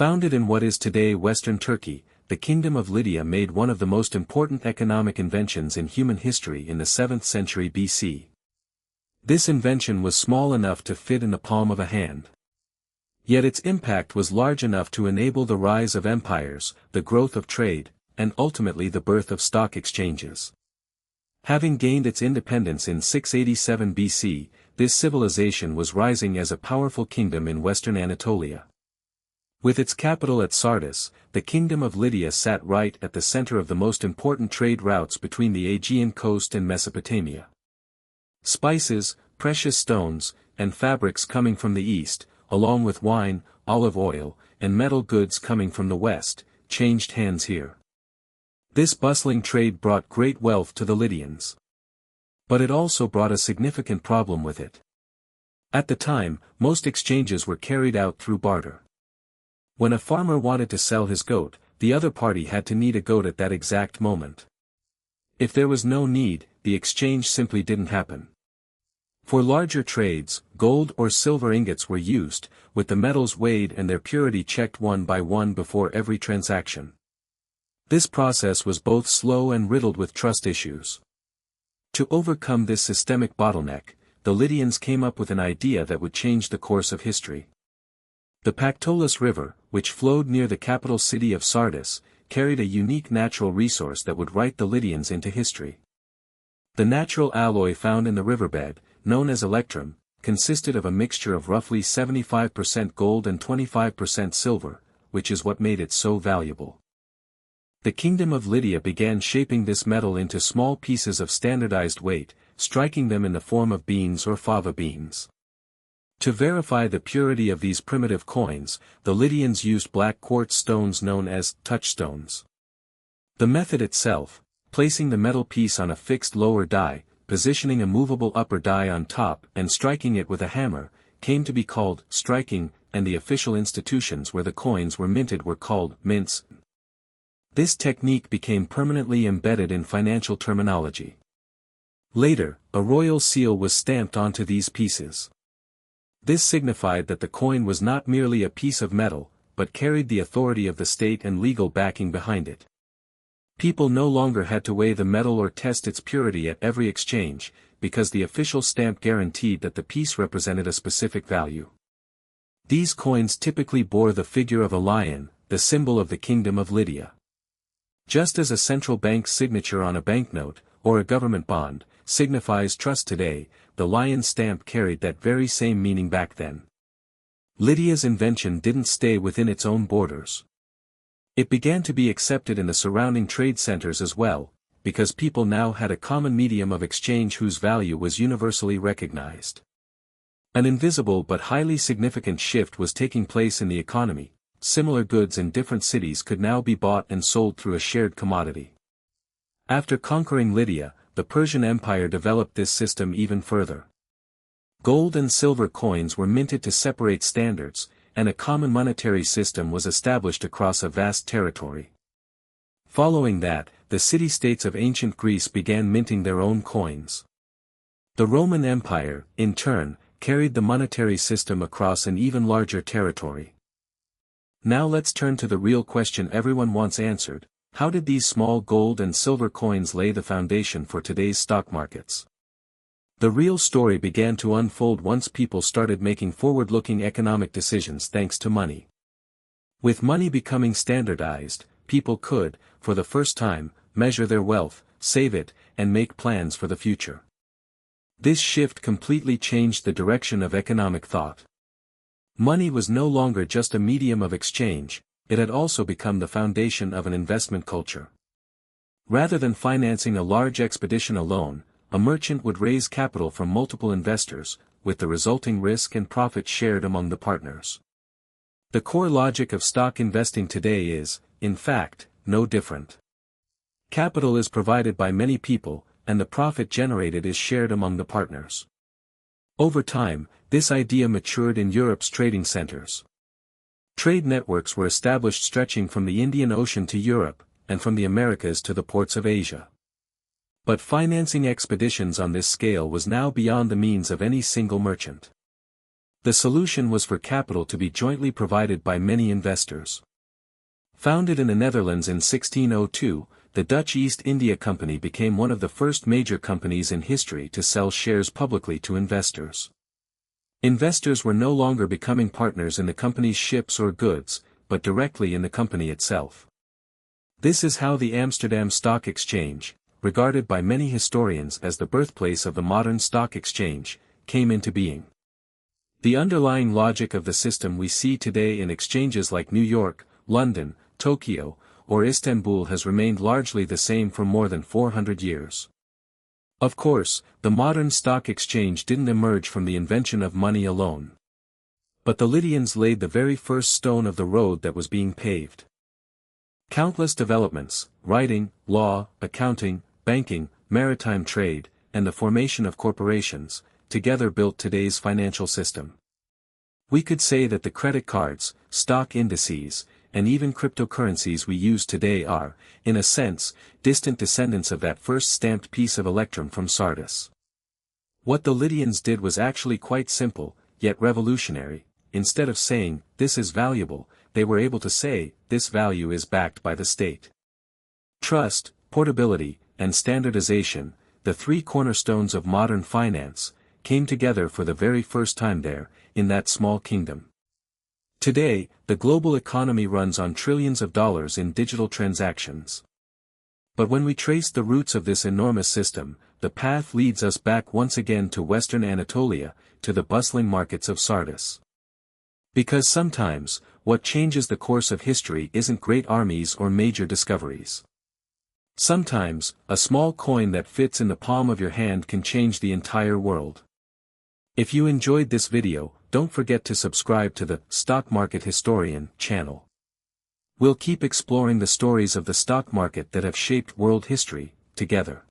Founded in what is today Western Turkey, the Kingdom of Lydia made one of the most important economic inventions in human history in the 7th century BC. This invention was small enough to fit in the palm of a hand. Yet its impact was large enough to enable the rise of empires, the growth of trade, and ultimately the birth of stock exchanges. Having gained its independence in 687 BC, this civilization was rising as a powerful kingdom in western Anatolia. With its capital at Sardis, the Kingdom of Lydia sat right at the center of the most important trade routes between the Aegean coast and Mesopotamia. Spices, precious stones, and fabrics coming from the east, along with wine, olive oil, and metal goods coming from the west, changed hands here. This bustling trade brought great wealth to the Lydians. But it also brought a significant problem with it. At the time, most exchanges were carried out through barter. When a farmer wanted to sell his goat, the other party had to need a goat at that exact moment. If there was no need, the exchange simply didn't happen. For larger trades, gold or silver ingots were used, with the metals weighed and their purity checked one by one before every transaction. This process was both slow and riddled with trust issues. To overcome this systemic bottleneck, the Lydians came up with an idea that would change the course of history. The Pactolus River, which flowed near the capital city of Sardis, carried a unique natural resource that would write the Lydians into history. The natural alloy found in the riverbed, known as electrum, consisted of a mixture of roughly 75% gold and 25% silver, which is what made it so valuable. The Kingdom of Lydia began shaping this metal into small pieces of standardized weight, striking them in the form of beans or fava beans. To verify the purity of these primitive coins, the Lydians used black quartz stones known as touchstones. The method itself, placing the metal piece on a fixed lower die, positioning a movable upper die on top and striking it with a hammer, came to be called striking, and the official institutions where the coins were minted were called mints. This technique became permanently embedded in financial terminology. Later, a royal seal was stamped onto these pieces. This signified that the coin was not merely a piece of metal, but carried the authority of the state and legal backing behind it. People no longer had to weigh the metal or test its purity at every exchange, because the official stamp guaranteed that the piece represented a specific value. These coins typically bore the figure of a lion, the symbol of the Kingdom of Lydia. Just as a central bank's signature on a banknote, or a government bond, signifies trust today, the lion stamp carried that very same meaning back then. Lydia's invention didn't stay within its own borders. It began to be accepted in the surrounding trade centers as well, because people now had a common medium of exchange whose value was universally recognized. An invisible but highly significant shift was taking place in the economy. Similar goods in different cities could now be bought and sold through a shared commodity. After conquering Lydia, the Persian Empire developed this system even further. Gold and silver coins were minted to separate standards, and a common monetary system was established across a vast territory. Following that, the city-states of ancient Greece began minting their own coins. The Roman Empire, in turn, carried the monetary system across an even larger territory. Now let's turn to the real question everyone wants answered: how did these small gold and silver coins lay the foundation for today's stock markets? The real story began to unfold once people started making forward-looking economic decisions thanks to money. With money becoming standardized, people could, for the first time, measure their wealth, save it, and make plans for the future. This shift completely changed the direction of economic thought. Money was no longer just a medium of exchange, it had also become the foundation of an investment culture. Rather than financing a large expedition alone, a merchant would raise capital from multiple investors, with the resulting risk and profit shared among the partners. The core logic of stock investing today is, in fact, no different. Capital is provided by many people, and the profit generated is shared among the partners. Over time, this idea matured in Europe's trading centers. Trade networks were established stretching from the Indian Ocean to Europe, and from the Americas to the ports of Asia. But financing expeditions on this scale was now beyond the means of any single merchant. The solution was for capital to be jointly provided by many investors. Founded in the Netherlands in 1602, the Dutch East India Company became one of the first major companies in history to sell shares publicly to investors. Investors were no longer becoming partners in the company's ships or goods, but directly in the company itself. This is how the Amsterdam Stock Exchange, regarded by many historians as the birthplace of the modern stock exchange, came into being. The underlying logic of the system we see today in exchanges like New York, London, Tokyo, or Istanbul has remained largely the same for more than 400 years. Of course, the modern stock exchange didn't emerge from the invention of money alone. But the Lydians laid the very first stone of the road that was being paved. Countless developments, writing, law, accounting, banking, maritime trade, and the formation of corporations, together built today's financial system. We could say that the credit cards, stock indices, and even cryptocurrencies we use today are, in a sense, distant descendants of that first stamped piece of electrum from Sardis. What the Lydians did was actually quite simple, yet revolutionary. Instead of saying, "This is valuable," they were able to say, "This value is backed by the state." Trust, portability, and standardization, the three cornerstones of modern finance, came together for the very first time there, in that small kingdom. Today, the global economy runs on trillions of dollars in digital transactions. But when we trace the roots of this enormous system, the path leads us back once again to Western Anatolia, to the bustling markets of Sardis. Because sometimes, what changes the course of history isn't great armies or major discoveries. Sometimes, a small coin that fits in the palm of your hand can change the entire world. If you enjoyed this video, don't forget to subscribe to the Stock Market Historian channel. We'll keep exploring the stories of the stock market that have shaped world history, together.